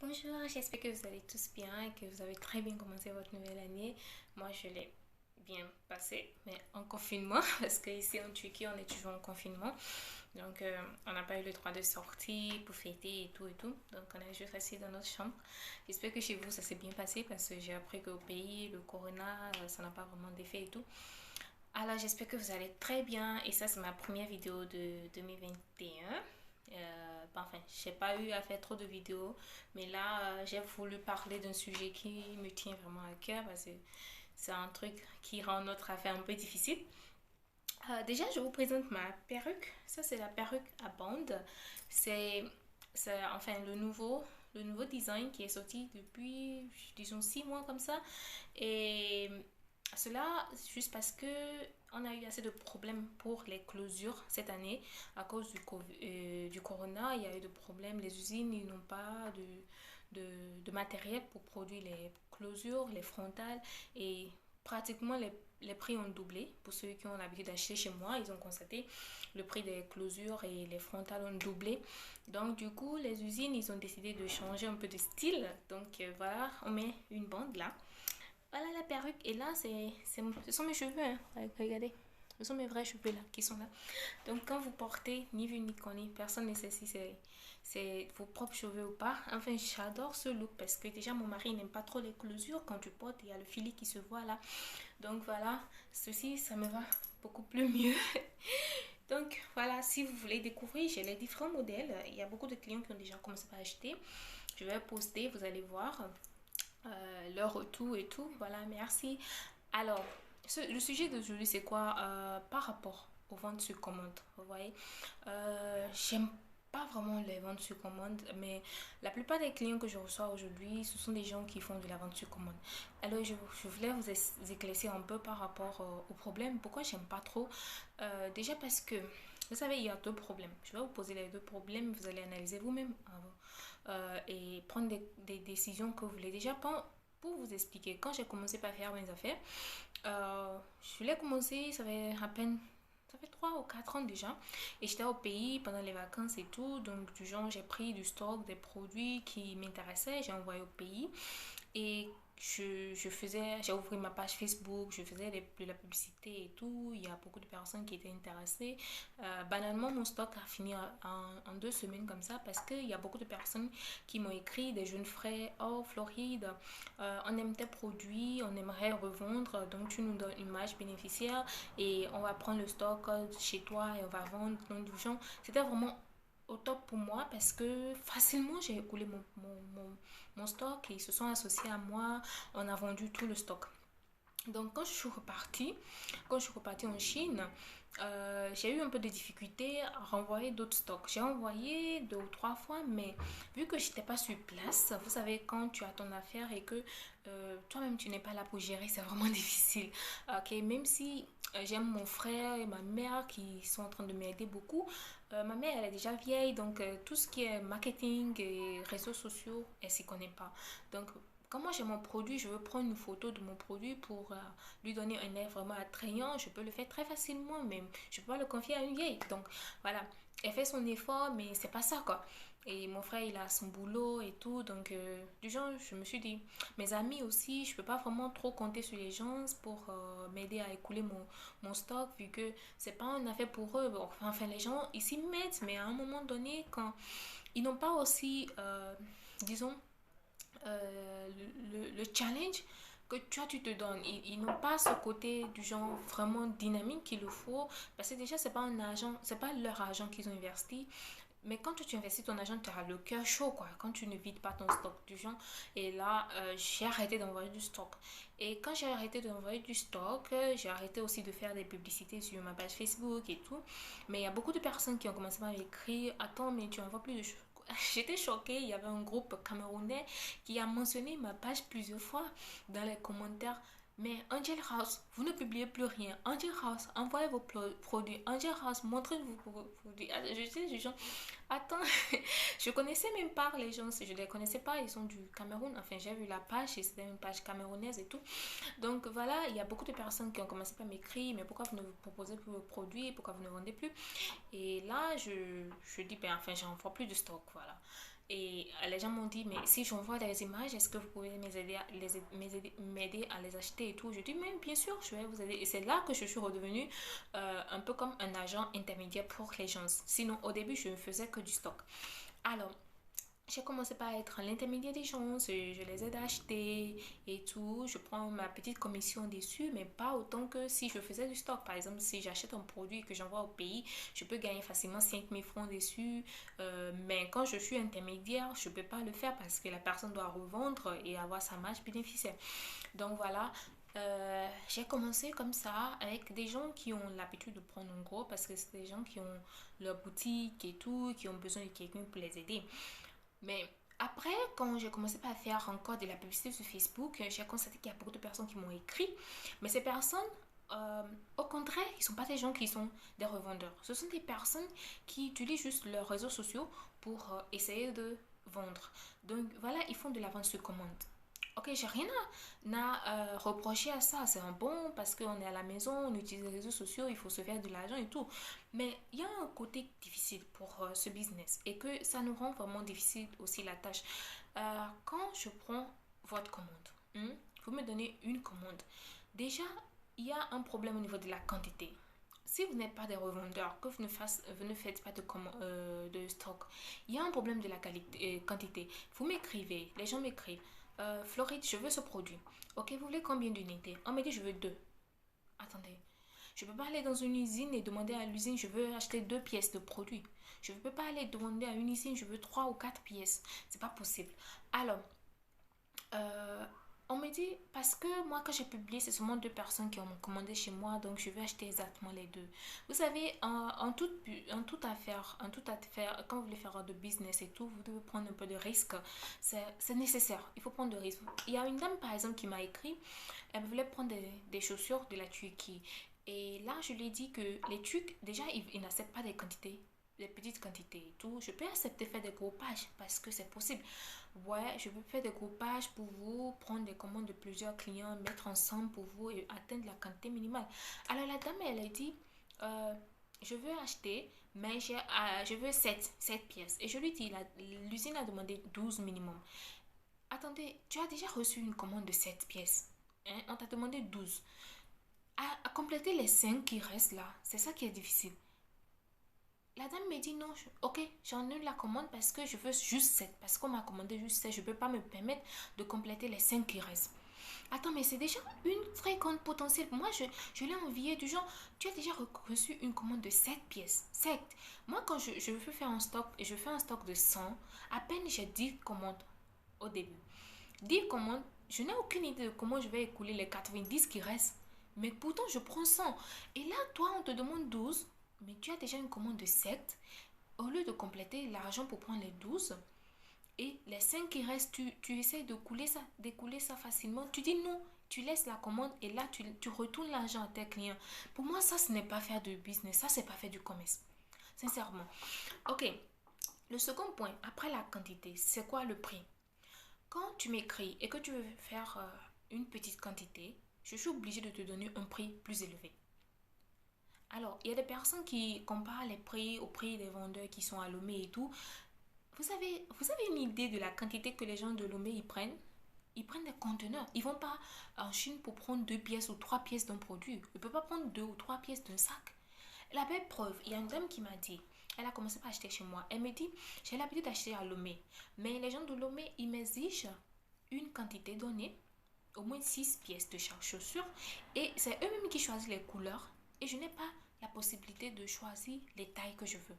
Bonjour, j'espère que vous allez tous bien et que vous avez très bien commencé votre nouvelle année. Moi, je l'ai bien passé, mais en confinement, parce qu'ici en Turquie, on est toujours en confinement. Donc, on n'a pas eu le droit de sortir pour fêter et tout et tout. Donc, on est juste resté dans notre chambre. J'espère que chez vous, ça s'est bien passé parce que j'ai appris qu'au pays, le corona, ça n'a pas vraiment d'effet et tout. Alors, j'espère que vous allez très bien. Et ça, c'est ma première vidéo de 2021. Enfin, j'ai pas eu à faire trop de vidéos, mais là, j'ai voulu parler d'un sujet qui me tient vraiment à cœur parce que c'est un truc qui rend notre affaire un peu difficile. Déjà, je vous présente ma perruque. Ça, c'est la perruque à bande. C'est, c'est enfin le nouveau design qui est sorti depuis, disons, 6 mois comme ça. Et cela, juste parce que on a eu assez de problèmes pour les closures cette année à cause du corona. Il y a eu de problèmes. Les usines, ils n'ont pas de matériel pour produire les closures, les frontales et pratiquement les prix ont doublé. Pour ceux qui ont l'habitude d'acheter chez moi, ils ont constaté le prix des closures et les frontales ont doublé. Donc du coup, les usines, ils ont décidé de changer un peu de style. Donc voilà, on met une bande là. Voilà la perruque. Et là, ce sont mes cheveux. Hein. Regardez. Ce sont mes vrais cheveux là qui sont là. Donc quand vous portez ni vu ni connu, personne ne sait si c'est vos propres cheveux ou pas. Enfin, j'adore ce look parce que déjà mon mari n'aime pas trop les closures. Quand tu portes, il y a le filet qui se voit là. Donc voilà, ceci, ça me va beaucoup plus mieux. Donc voilà, si vous voulez découvrir, j'ai les différents modèles. Il y a beaucoup de clients qui ont déjà commencé à acheter. Je vais poster, vous allez voir leur retour et tout. Voilà, merci. Alors, le sujet d'aujourd'hui, c'est quoi? Par rapport aux ventes sur commande, vous voyez. J'aime pas vraiment les ventes sur commande, mais la plupart des clients que je reçois aujourd'hui, ce sont des gens qui font de la vente sur commande. Alors, je voulais vous éclaircir un peu par rapport au problème. Pourquoi j'aime pas trop? Déjà parce que, vous savez, il y a deux problèmes. Je vais vous poser les deux problèmes, vous allez analyser vous-même et prendre des décisions que vous voulez. Déjà, pour vous expliquer, quand j'ai commencé par faire mes affaires, je voulais commencer, ça fait à peine, ça fait 3 ou 4 ans déjà. Et j'étais au pays pendant les vacances et tout. Donc, du genre, j'ai pris du stock, des produits qui m'intéressaient, j'ai envoyé au pays. Et j'ai ouvert ma page Facebook, je faisais de la publicité et tout. Il y a beaucoup de personnes qui étaient intéressées. Banalement, mon stock a fini en 2 semaines comme ça parce qu'il y a beaucoup de personnes qui m'ont écrit, des jeunes frères, oh Floride, on aime tes produits, on aimerait revendre, donc tu nous donnes une marge bénéficiaire et on va prendre le stock chez toi et on va vendre. Donc, du genre, c'était vraiment au top pour moi parce que facilement j'ai écoulé mon stock et ils se sont associés à moi. On a vendu tout le stock. Donc quand je suis repartie en Chine, j'ai eu un peu de difficulté à renvoyer d'autres stocks. J'ai envoyé 2 ou 3 fois, mais vu que je n'étais pas sur place, vous savez, quand tu as ton affaire et que toi-même tu n'es pas là pour gérer, c'est vraiment difficile. Ok, même si j'aime mon frère et ma mère qui sont en train de m'aider beaucoup, ma mère elle est déjà vieille, donc tout ce qui est marketing et réseaux sociaux, elle s'y connaît pas. Donc quand moi j'ai mon produit, je veux prendre une photo de mon produit pour lui donner un air vraiment attrayant. Je peux le faire très facilement, mais je peux pas le confier à une vieille. Donc voilà, elle fait son effort, mais c'est pas ça quoi. Et mon frère il a son boulot et tout, donc du genre je me suis dit, mes amis aussi, je peux pas vraiment trop compter sur les gens pour m'aider à écouler mon stock vu que c'est pas une affaire pour eux. Bon, enfin les gens ils s'y mettent, mais à un moment donné quand ils n'ont pas aussi, disons, le challenge que toi tu te donnes. Ils n'ont pas ce côté du genre vraiment dynamique qu'il le faut. Parce que déjà, c'est pas un argent, c'est pas leur argent qu'ils ont investi. Mais quand tu investis ton argent, tu as le cœur chaud, quoi. Quand tu ne vides pas ton stock du genre. Et là, j'ai arrêté d'envoyer du stock. Et quand j'ai arrêté d'envoyer du stock, j'ai arrêté aussi de faire des publicités sur ma page Facebook et tout. Mais il y a beaucoup de personnes qui ont commencé à m'écrire, attends, mais tu envoies plus de choses. J'étais choquée, il y avait un groupe camerounais qui a mentionné ma page plusieurs fois dans les commentaires. Mais Angel House, vous ne publiez plus rien. Angel House, envoyez vos produits. Angel House, montrez-vous vos produits. Je sais, du genre, attends, je connaissais même pas les gens, je les connaissais pas, ils sont du Cameroun. Enfin, j'ai vu la page et c'était une page camerounaise et tout. Donc voilà, il y a beaucoup de personnes qui ont commencé par m'écrire, mais pourquoi vous ne vous proposez plus vos produits, pourquoi vous ne vendez plus? Et là, je dis, ben enfin, j'en vois plus de stock, voilà. Et les gens m'ont dit, mais si j'envoie des images, est-ce que vous pouvez m'aider à les acheter et tout? Je dis, mais bien sûr, je vais vous aider. Et c'est là que je suis redevenue un peu comme un agent intermédiaire pour les gens. Sinon, au début, je ne faisais que du stock. Alors, j'ai commencé par être l'intermédiaire des gens, je les aide à acheter et tout. Je prends ma petite commission dessus, mais pas autant que si je faisais du stock. Par exemple, si j'achète un produit et que j'envoie au pays, je peux gagner facilement 5 000 francs dessus. Mais quand je suis intermédiaire, je ne peux pas le faire parce que la personne doit revendre et avoir sa marge bénéficiaire. Donc voilà, j'ai commencé comme ça avec des gens qui ont l'habitude de prendre en gros parce que c'est des gens qui ont leur boutique et tout, qui ont besoin de quelqu'un pour les aider. Mais après, quand j'ai commencé à faire encore de la publicité sur Facebook, j'ai constaté qu'il y a beaucoup de personnes qui m'ont écrit. Mais ces personnes, au contraire, ils ne sont pas des gens qui sont des revendeurs. Ce sont des personnes qui utilisent juste leurs réseaux sociaux pour essayer de vendre. Donc voilà, ils font de la vente sur commande. Ok, j'ai rien à reprocher à ça. C'est un bon parce qu'on est à la maison, on utilise les réseaux sociaux, il faut se faire de l'argent et tout. Mais il y a un côté difficile pour ce business et que ça nous rend vraiment difficile aussi la tâche. Quand je prends votre commande, vous me donnez une commande. Déjà, il y a un problème au niveau de la quantité. Si vous n'êtes pas des revendeurs, que vous ne faites pas de stock, il y a un problème de la quantité. Vous m'écrivez, les gens m'écrivent. Floride, je veux ce produit. Ok, vous voulez combien d'unités? On me dit, je veux deux. Attendez, je ne peux pas aller dans une usine et demander à l'usine, je veux acheter 2 pièces de produit. Je ne peux pas aller demander à une usine, je veux 3 ou 4 pièces. C'est pas possible. Alors, euh, on me dit, parce que moi, quand j'ai publié, c'est seulement 2 personnes qui ont commandé chez moi, donc je vais acheter exactement les deux. Vous savez, en toute affaire, quand vous voulez faire de business et tout, vous devez prendre un peu de risque. C'est nécessaire, il faut prendre de risques. Il y a une dame, par exemple, qui m'a écrit, elle voulait prendre des chaussures de la Turquie. Et là, je lui ai dit que les Turcs, déjà, ils n'acceptent pas des quantités, des petites quantités et tout. Je peux accepter faire des groupages parce que c'est possible. Ouais, je peux faire des groupages pour vous, prendre des commandes de plusieurs clients, mettre ensemble pour vous et atteindre la quantité minimale. Alors la dame, elle a dit, euh, je veux acheter, mais je veux sept pièces. Et je lui dis, l'usine a demandé 12 minimum. Attendez, tu as déjà reçu une commande de 7 pièces. Hein? On t'a demandé 12. À compléter les 5 qui restent là, c'est ça qui est difficile. La dame me dit non, ok, j'annule la commande parce que je veux juste 7. Parce qu'on m'a commandé juste 7, je ne peux pas me permettre de compléter les 5 qui restent. Attends, mais c'est déjà une très grande potentielle. Moi, je l'ai envié du genre, tu as déjà reçu une commande de 7 pièces. 7. Moi, quand je veux faire un stock, et je fais un stock de 100, à peine j'ai 10 commandes au début. 10 commandes, je n'ai aucune idée de comment je vais écouler les 90 qui restent. Mais pourtant, je prends 100. Et là, toi, on te demande 12, mais tu as déjà une commande de 7. Au lieu de compléter l'argent pour prendre les 12 et les 5 qui restent, tu essaies d'écouler ça facilement. Tu dis non, tu laisses la commande et là, tu retournes l'argent à tes clients. Pour moi, ça, ce n'est pas faire de business. Ça, c'est pas faire du commerce. Sincèrement. Ok. Le second point, après la quantité, c'est quoi le prix? Quand tu m'écris et que tu veux faire une petite quantité, je suis obligée de te donner un prix plus élevé. Alors, il y a des personnes qui comparent les prix au prix des vendeurs qui sont à Lomé et tout. Vous avez une idée de la quantité que les gens de Lomé ils prennent? Ils prennent des conteneurs. Ils vont pas en Chine pour prendre 2 pièces ou 3 pièces d'un produit. Ils ne peuvent pas prendre 2 ou 3 pièces d'un sac. La belle preuve, il y a une dame qui m'a dit, elle a commencé par acheter chez moi. Elle me dit, j'ai l'habitude d'acheter à Lomé. Mais les gens de Lomé, ils m'exigent une quantité donnée, au moins 6 pièces de chaque chaussure. Et c'est eux-mêmes qui choisissent les couleurs. Et je n'ai pas la possibilité de choisir les tailles que je veux.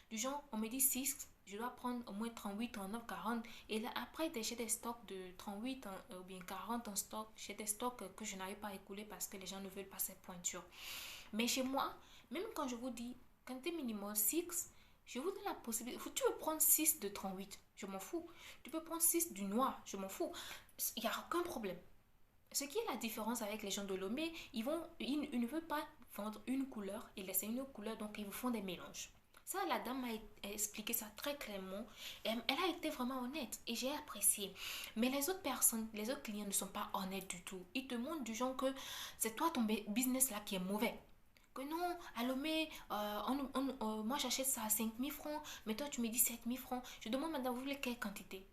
Du genre, on me dit 6, je dois prendre au moins 38, 39, 40. Et là, après, j'ai des stocks de 38 ou bien 40 en stock. J'ai des stocks que je n'arrive pas à écouler parce que les gens ne veulent pas cette pointure. Mais chez moi, même quand je vous dis quantité minimum 6, je vous donne la possibilité. Tu veux prendre 6 de 38, je m'en fous. Tu peux prendre 6 du noir, je m'en fous. Il n'y a aucun problème. Ce qui est la différence avec les gens de Lomé, ils ne veulent pas vendre une couleur et laisser une autre couleur, donc ils vous font des mélanges. Ça, la dame m'a expliqué ça très clairement. Et elle a été vraiment honnête et j'ai apprécié. Mais les autres personnes, les autres clients ne sont pas honnêtes du tout. Ils te montrent du genre que c'est toi ton business là qui est mauvais. que non, Alomé, moi j'achète ça à 5 000 francs, mais toi tu me dis 7 000 francs. Je demande, madame, vous voulez quelle quantité?